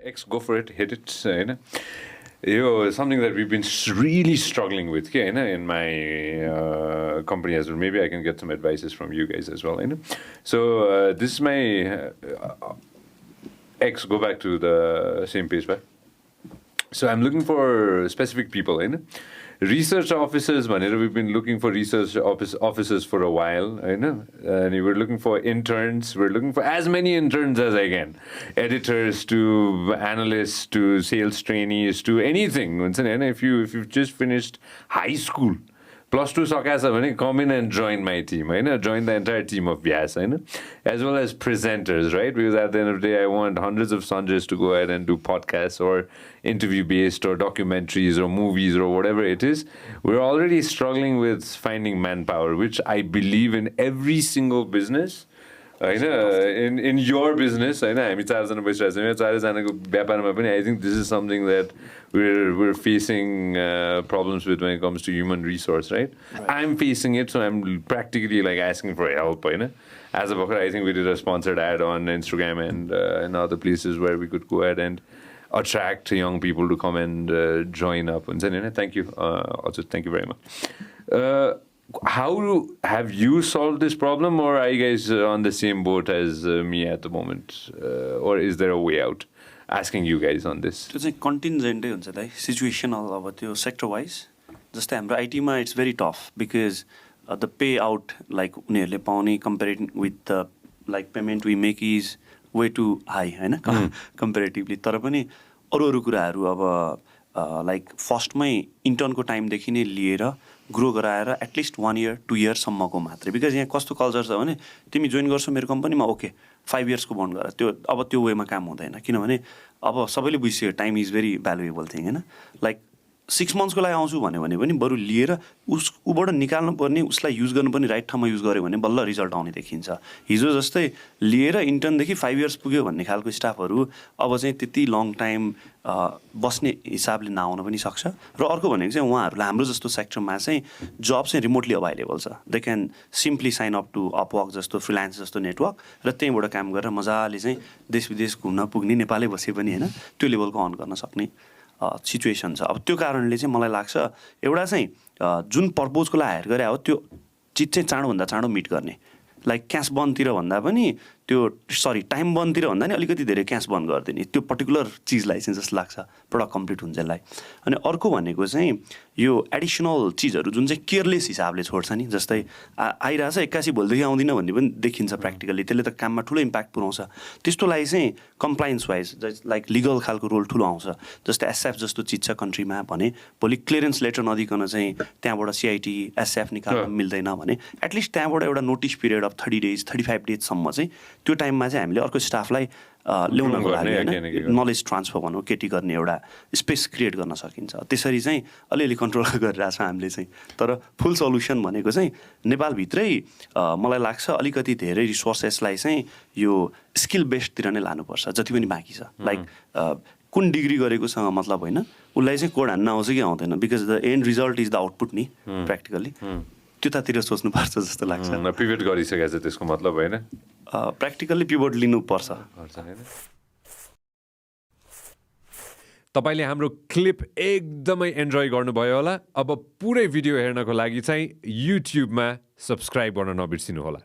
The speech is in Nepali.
X, go for it, hit it. Something that we've been really struggling with in my company as well. Maybe I can get some advices from you guys as well. So this is my X, go back to the same page back. So I'm looking for specific people. Research officers, we've been looking for research officers for a while, and we're looking for interns. We're looking for as many interns as I can, editors to analysts to sales trainees to anything. If you've just finished high school, +2 सकेछ भने come in and join my team, join the entire team of Vyasa, as well as presenters, right? Because at the end of the day, I want hundreds of Sanjays to go ahead and do podcasts or interview-based or documentaries or movies or whatever it is. We're already struggling with finding manpower, which I believe in every single business. In your business, हामी 4 जना बसिरहेको छौँ, 4 जनाको व्यापारमा पनि I think this is something that we're facing problems with when it comes to human resource, right? I'm facing it, so I'm practically like asking for help. As a worker, I think we did a sponsored ad on Instagram and other places where we could go ahead and attract young people to come and join up. Thank you. Also, thank you very much. How have you solved this problem, or are you guys on the same boat as me at the moment, or is there a way out? Asking you guys on this. It's a contingent situational अब त्यो sector wise. जस्तै हाम्रो IT मा it's very tough because the payout like उनीहरूले पाउने comparing with the like payment we make is way too high, comparatively. तर पनि अरू कुराहरू अब like first मै intern को time देखि नै लिएर ग्रो गराएर एटलिस्ट 1 year 2 years सम्मको मात्रै बिकज यहाँ कस्तो कल्चर छ भने तिमी जोइन गर्छौ मेरो कम्पनीमा ओके 5 years को बन्ड गर त्यो अब त्यो वेमा काम हुँदैन किनभने अब सबैले बुझ्यो time is very valuable thing like 6 months को लागि आउँछु भने पनि बरु लिएर उबाट निकाल्नु पर्ने उसलाई युज गर्नुपर्ने राइट ठाउँमा युज गर्यो भने बल्ल रिजल्ट आउने देखिन्छ हिजो जस्तै लिएर इन्टर्नदेखि 5 years पुग्यो भन्ने खालको स्टाफहरू अब चाहिँ त्यति लङ टाइम बस्ने हिसाबले नआउन पनि सक्छ र अर्को भनेको चाहिँ उहाँहरूलाई हाम्रो जस्तो सेक्टरमा चाहिँ जब चाहिँ रिमोटली अभाइलेबल छ they can simply sign up to Upwork जस्तो फ्रिलान्स जस्तो नेटवर्क र त्यहीँबाट काम गरेर मजाले चाहिँ देश विदेश घुम्न पुग्ने नेपालै बसे पनि होइन त्यो लेभलको अन गर्न सक्ने सिचुएसन छ अब त्यो कारणले चाहिँ मलाई लाग्छ एउटा चाहिँ जुन पर्पोजको लागि हायर गरे हो त्यो चिज चाहिँ चाँडोभन्दा चाँडो मिट गर्ने लाइक क्यास बन्डतिर भन्दा पनि त्यो टाइम बन्डतिर भन्दा नि अलिकति धेरै क्यास बन्द गरिदिने त्यो पर्टिकुलर चिजलाई चाहिँ जस्तो लाग्छ प्रडक्ट कम्प्लिट हुन्छलाई अनि अर्को भनेको चाहिँ यो एडिसनल चिजहरू जुन चाहिँ केयरलेस हिसाबले छोड्छ नि जस्तै आइरहेछ 81 भोलिदेखि आउँदिन भन्ने पनि देखिन्छ प्र्याक्टिकली त्यसले त काममा ठुलो इम्प्याक्ट पुऱ्याउँछ त्यस्तो लागि चाहिँ कम्प्लायन्स वाइज लाइक लिगल खालको रोल ठुलो आउँछ जस्तै एसएफ जस्तो चिज छ कन्ट्रीमा भने भोलि क्लियरेन्स लेटर नदिकन चाहिँ त्यहाँबाट सिआइटी एसएफ निकाल्न मिल्दैन भने एटलिस्ट त्यहाँबाट एउटा नोटिस पिरियड अफ 30 days 35 daysसम्म चाहिँ त्यो टाइममा चाहिँ हामीले अर्को स्टाफलाई ल्याउनको लागि होइन नलेज ट्रान्सफर भनौँ केटी गर्ने एउटा स्पेस क्रिएट गर्न सकिन्छ त्यसरी चाहिँ अलिअलि कन्ट्रोल गरिरहेको छ हामीले चाहिँ तर फुल सल्युसन भनेको चाहिँ नेपालभित्रै मलाई लाग्छ अलिकति धेरै रिसोर्सेसलाई चाहिँ यो स्किल बेस्डतिर नै लानुपर्छ जति पनि बाँकी छ लाइक कुन डिग्री गरेकोसँग मतलब होइन उसलाई चाहिँ कोड हान्न आउँछ कि आउँदैन because the and result is the output नि प्र्याक्टिकल्ली त्यतातिर सोच्नुपर्छ जस्तो लाग्छ पिभट गरिसकेको छ त्यसको मतलब होइन प्र्याक्टिकल्ली पिभट लिनुपर्छ तपाईले हाम्रो क्लिप एकदमै एन्जोय गर्नुभयो होला अब पुरै भिडियो हेर्नको लागि चाहिँ युट्युबमा सब्स्क्राइब गर्न नबिर्सिनु होला